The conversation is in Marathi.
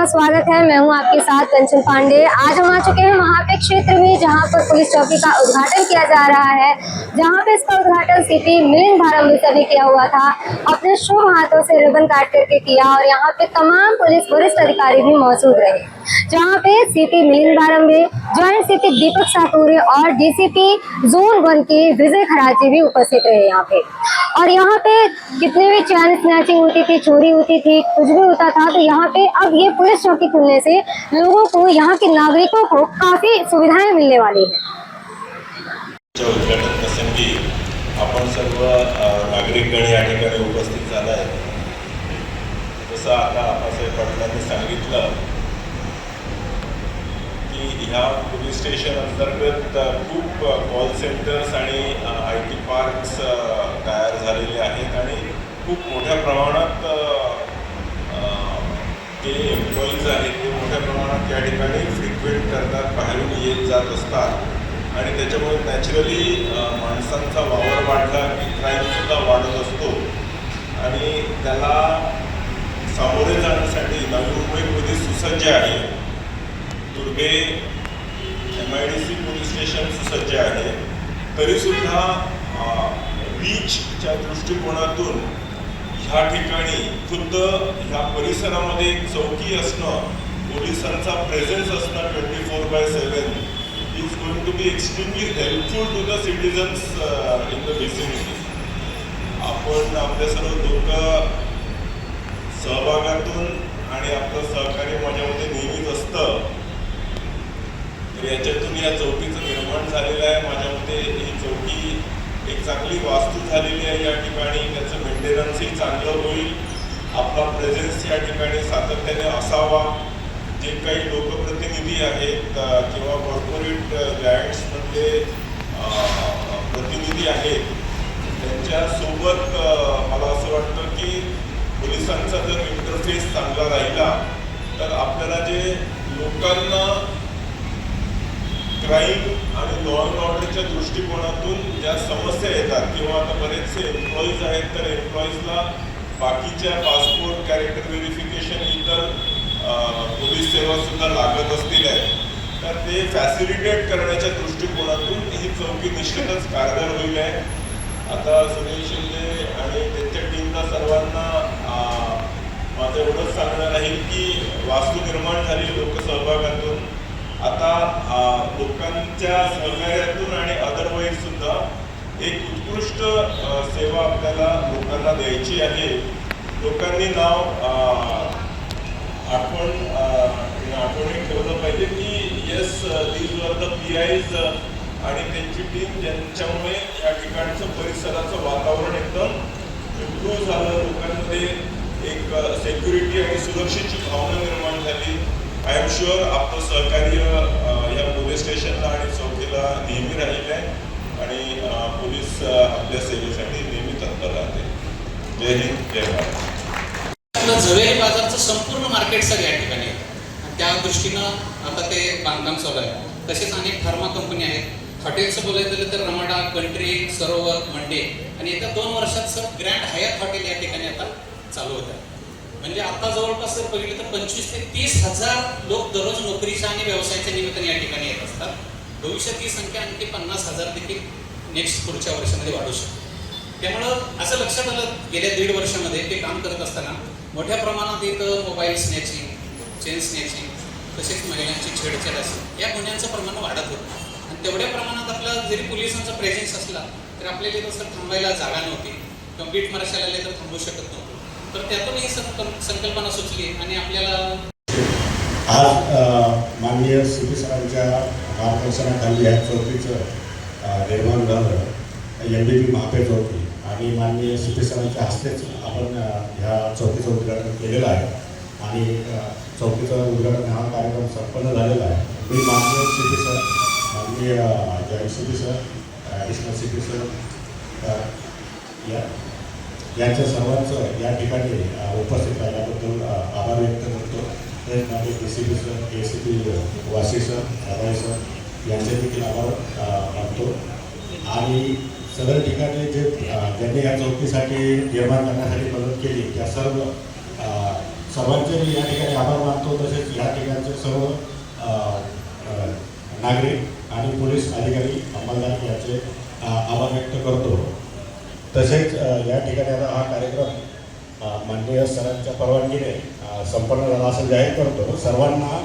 का स्वागत है। मैं हूं आपके साथ कंचन पांडे। आज हम आ चुके हैं महापे क्षेत्र में, जहां पर पुलिस चौकी का उद्घाटन किया जा रहा है, जहां पे इसका उद्घाटन सीपी मिलिंद भारंबे सर ने किया हुआ था। अपने शुभ हाथों से रिबन काट करके किया और यहाँ पे तमाम पुलिस वरिष्ठ अधिकारी भी मौजूद रहे, जहाँ पे CP Milind Bharambe, joint CP Deepak Sature और डीसीपी जोन 1 के विजय खराजी भी उपस्थित रहे यहाँ पे। और यहाँ पे कितने भी चैन स्नैचिंग होती थी, चोरी होती थी, कुछ भी होता था, तो यहाँ पे अब ये पुलिस चौकी खुलने से लोगों को, यहाँ के नागरिकों को काफी सुविधाएं मिलने वाली है। उद्घाटन प्रसंगी आपण सर्व नागरिकगण या ठिकाणी उपस्थित झाला आहे। जसं आता आप्पासाहेब पाटलांनी सांगितलं की ह्या पोलीस स्टेशन अंतर्गत खूप कॉल सेंटर्स आणि IT पार्क्स तयार झालेले आहेत आणि खूप मोठ्या प्रमाणात जे एम्प्लॉईज आहेत ते मोठ्या प्रमाणात या ठिकाणी फ्रिक्वेंट करतात, बाहेरून येत जात असतात आणि त्याच्यामुळे नॅचरली माणसांचा वावर वाढला की क्राईमसुद्धा वाढत असतो आणि त्याला सामोरे जाण्यासाठी नवी मुंबई पोलीस सुसज्ज आहे, दुर्गे MIDC पोलीस स्टेशन सुसज्ज आहे, तरीसुद्धा रीचच्या दृष्टिकोनातून ह्या ठिकाणी खुद्द ह्या परिसरामध्ये एक चौकी असणं, पोलिसांचा प्रेझेन्स असणं 24/7 is going to be extremely helpful to the citizens in the vicinity. आपण आपल्या सर्व लोक सहभागातून आणि आपलं सहकार्य माझ्यामध्ये नेहमीच असतं, तर याच्यातून या चौकीचं निर्माण झालेलं आहे। माझ्यामध्ये ही चौकी एक चांगली वास्तू झालेली आहे, या ठिकाणी त्याचं मेंटेनन्सही चांगलं होईल, आपला प्रेझेन्स या ठिकाणी सातत्याने असावा। जे काही लोकप्रतिनिधी आहेत किंवा कॉर्पोरेट जायंट्समधले प्रतिनिधी आहेत त्यांच्यासोबत मला असं वाटतं की पोलिसांचा जर इंटरफेस चांगला राहिला तर आपल्याला जे लोकांना क्राईम आणि लॉ अँड ऑर्डरच्या दृष्टिकोनातून ज्या समस्या येतात किंवा आता बरेचसे एम्प्लॉईज आहेत तर एम्प्लॉईजला बाकीच्या पासपोर्ट, कॅरेक्टर व्हेरिफिकेशन, इतर पोलीस सेवासुद्धा लागत असतील तर ते फॅसिलिटेट करण्याच्या दृष्टिकोनातून ही चौकी निश्चितच कारगर होईल आहे। आता सुनील शिंदे आणि त्यांच्या टीमला सर्वांना माझं एवढंच सांगणं राहील की वास्तू निर्माण झाली लोकसहभागातून, आता लोकांच्या सहकार्यातून आणि अदरवाईज सुद्धा एक उत्कृष्ट सेवा आपल्याला लोकांना द्यायची आहे। लोकांनी नाव आठवणी ठेवलं पाहिजे की yes these were the PIs आणि त्यांची टीम ज्यांच्यामुळे या ठिकाणचं परिसराचं वातावरण एकदम इम्प्रूव्ह झालं, लोकांमध्ये एक सेक्युरिटी आणि सुरक्षेची भावना निर्माण झाली। आय एम शुअर आपलं सहकार्य या पोलीस स्टेशनला आणि चौकीला नेहमी राहील आहे आणि पोलीस आपल्या सेवेसाठी नेहमी तत्पर राहते। जय हिंद, जय भारत। झवेरी बाजारचं संपूर्ण मार्केट सर या ठिकाणी आहे, त्या दृष्टीनं आता ते बांधकाम चालू आहे। तसेच अनेक फार्मा कंपनी आहेत। हॉटेलचं बोलायचं झालं तर रमाडा, कंट्री, सरोवर, मंडे आणि येत्या 2 वर्षात सर ग्रँड हयात हॉटेल या ठिकाणी आता चालू होत आहे। म्हणजे आता जवळपास जर बघितलं तर 25 ते 30 हजार लोक दररोज नोकरीच्या आणि व्यवसायाच्या निमित्ताने या ठिकाणी येत असतात। भविष्यात ही संख्या आणखी 50,000 देखील नेक्स्ट पुढच्या वर्षामध्ये वाढू शकते। त्यामुळं असं लक्षात आलं गेल्या 1.5 वर्षामध्ये ते काम करत असताना मोठ्या प्रमाणात इथं मोबाईल स्नॅचिंग, चेन स्नॅचिंग, तसेच महिलांची छेडछाड असेल या गुन्ह्यांचं प्रमाण वाढत होतं आणि तेवढ्या प्रमाणात आपला जरी पोलिसांचा प्रेझेन्स असला तर आपल्याला इथं सर थांबायला जागा नव्हती किंवा बीट मार्शल आले तर थांबू शकत नव्हतो, तर त्यातून ही संकल्पना सुचली आणि आपल्याला आज माननीय CP सरांच्या मार्गदर्शनाखाली या चौकीचं निर्माण झालं, MDB महापे चौकी, आणि माननीय CP सरांच्या हस्तेच आपण ह्या चौकीचं उद्घाटन केलेलं आहे आणि चौकीचं उद्घाटन हा कार्यक्रम संपन्न झालेला आहे। मी माननीय CP सर, माननीय joint CP sir, additional CP sir यांच्या सर्वांचं या ठिकाणी उपस्थित राहिल्याबद्दल आभार व्यक्त करतो। तसेच माझे DCP सर, ACP वासी सर, राय सर यांचे देखील आभार मानतो आणि सदर ठिकाणी जे ज्यांनी या चौकीसाठी निर्माण करण्यासाठी मदत केली त्या सर्व सर्वांचे मी या ठिकाणी आभार मानतो. तसेच या ठिकाणचे सर्व नागरिक आणि पोलीस अधिकारी अंमलदार याचे आभार व्यक्त करतो. तसेच या ठिकाणी आता हा कार्यक्रम माननीय सरांच्या परवानगीने संपन्न झाला असं जाहीर करतो. सर्वांना